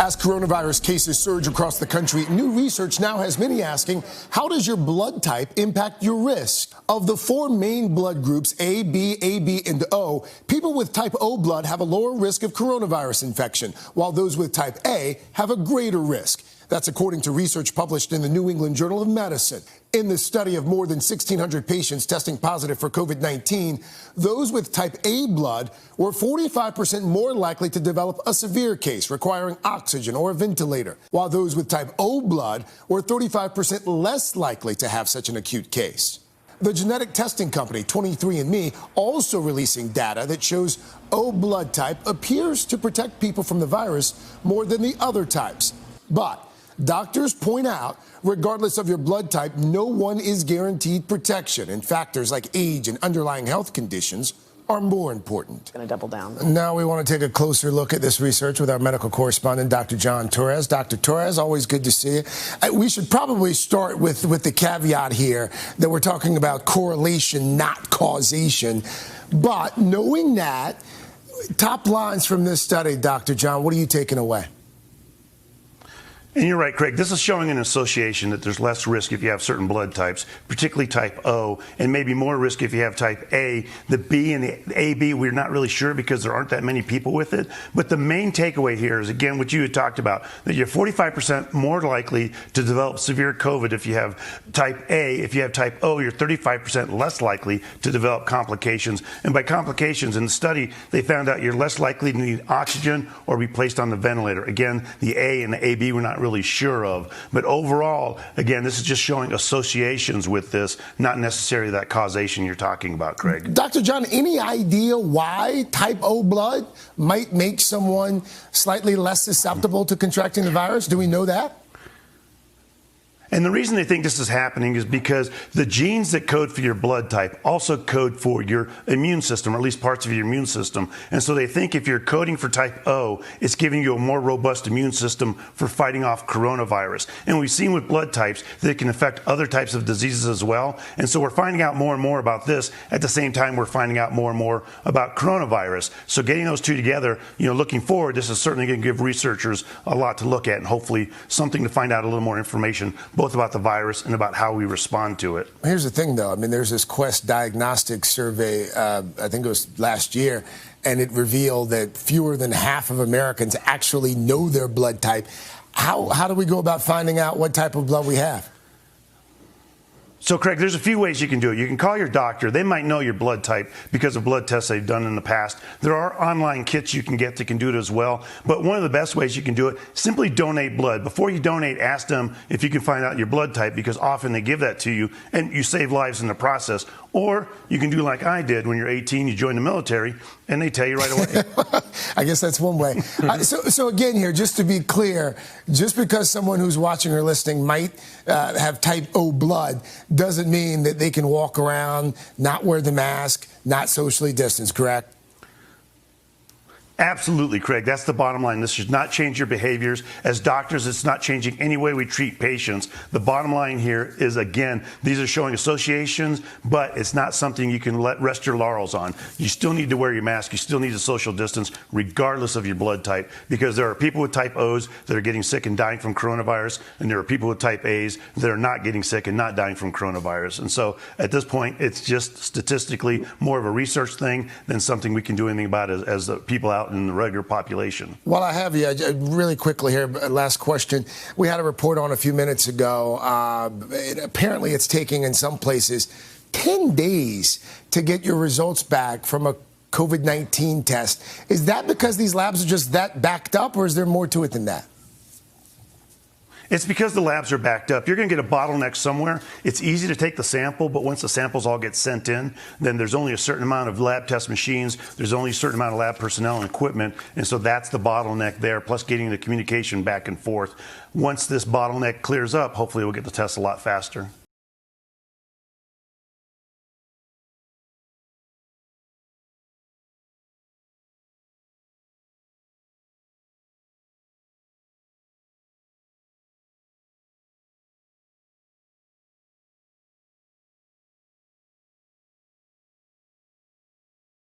As coronavirus cases surge across the country, new research now has many asking, how does your blood type impact your risk? Of the four main blood groups, A, B, AB, and O, people with type O blood have a lower risk of coronavirus infection, while those with type A have a greater risk. That's according to research published in the New England Journal of Medicine. In the study of more than 1,600 patients testing positive for COVID-19, those with type A blood were 45% more likely to develop a severe case requiring oxygen or a ventilator, while those with type O blood were 35% less likely to have such an acute case. The genetic testing company 23andMe also releasing data that shows O blood type appears to protect people from the virus more than the other types. But doctors point out, regardless of your blood type, no one is guaranteed protection, and factors like age and underlying health conditions are more important. Going to double down. Now we want to take a closer look at this research with our medical correspondent, Dr. John Torres. Dr. Torres, always good to see you. We should probably start with the caveat here that we're talking about correlation, not causation. But knowing that, top lines from this study, Dr. John, what are you taking away? And you're right, Craig. This is showing an association that there's less risk if you have certain blood types, particularly type O, and maybe more risk if you have type A. The B and the AB, we're not really sure because there aren't that many people with it. But the main takeaway here is, again, what you had talked about, that you're 45% more likely to develop severe COVID if you have type A. If you have type O, you're 35% less likely to develop complications. And by complications, in the study, they found out you're less likely to need oxygen or be placed on the ventilator. Again, the A and the AB we're not really sure of. But overall, again, this is just showing associations with this, not necessarily that causation you're talking about, Craig. Dr. John, any idea why type O blood might make someone slightly less susceptible to contracting the virus? Do we know that? And the reason they think this is happening is because the genes that code for your blood type also code for your immune system, or at least parts of your immune system. And so they think if you're coding for type O, it's giving you a more robust immune system for fighting off coronavirus. And we've seen with blood types that it can affect other types of diseases as well. And so we're finding out more and more about this. At the same time, we're finding out more and more about coronavirus. So getting those two together, looking forward, this is certainly going to give researchers a lot to look at and hopefully something to find out a little more information, both about the virus and about how we respond to it. Here's the thing, though. I mean, there's this Quest Diagnostics survey, I think it was last year, and it revealed that fewer than half of Americans actually know their blood type. How do we go about finding out what type of blood we have? So, Craig, there's a few ways you can do it. You can call your doctor. They might know your blood type because of blood tests they've done in the past. There are online kits you can get that can do it as well. But one of the best ways you can do it, simply donate blood. Before you donate, ask them if you can find out your blood type, because often they give that to you and you save lives in the process. Or you can do like I did when you're 18, you join the military, and they tell you right away. I guess that's one way. So again here, just to be clear, just because someone who's watching or listening might have type O blood doesn't mean that they can walk around, not wear the mask, not socially distance, correct? Absolutely, Craig. That's the bottom line. This should not change your behaviors. As doctors, it's not changing any way we treat patients. The bottom line here is, again, these are showing associations, but it's not something you can let rest your laurels on. You still need to wear your mask. You still need to social distance, regardless of your blood type, because there are people with type O's that are getting sick and dying from coronavirus, and there are people with type A's that are not getting sick and not dying from coronavirus. And so at this point, it's just statistically more of a research thing than something we can do anything about as the people out in the regular population. While I have you, really quickly here, last question. We had a report on a few minutes ago. Apparently it's taking, in some places, 10 days to get your results back from a COVID-19 test. Is that because these labs are just that backed up, or is there more to it than that? It's because the labs are backed up. You're going to get a bottleneck somewhere. It's easy to take the sample, but once the samples all get sent in, then there's only a certain amount of lab test machines. There's only a certain amount of lab personnel and equipment. And so that's the bottleneck there, plus getting the communication back and forth. Once this bottleneck clears up, hopefully we'll get the tests a lot faster.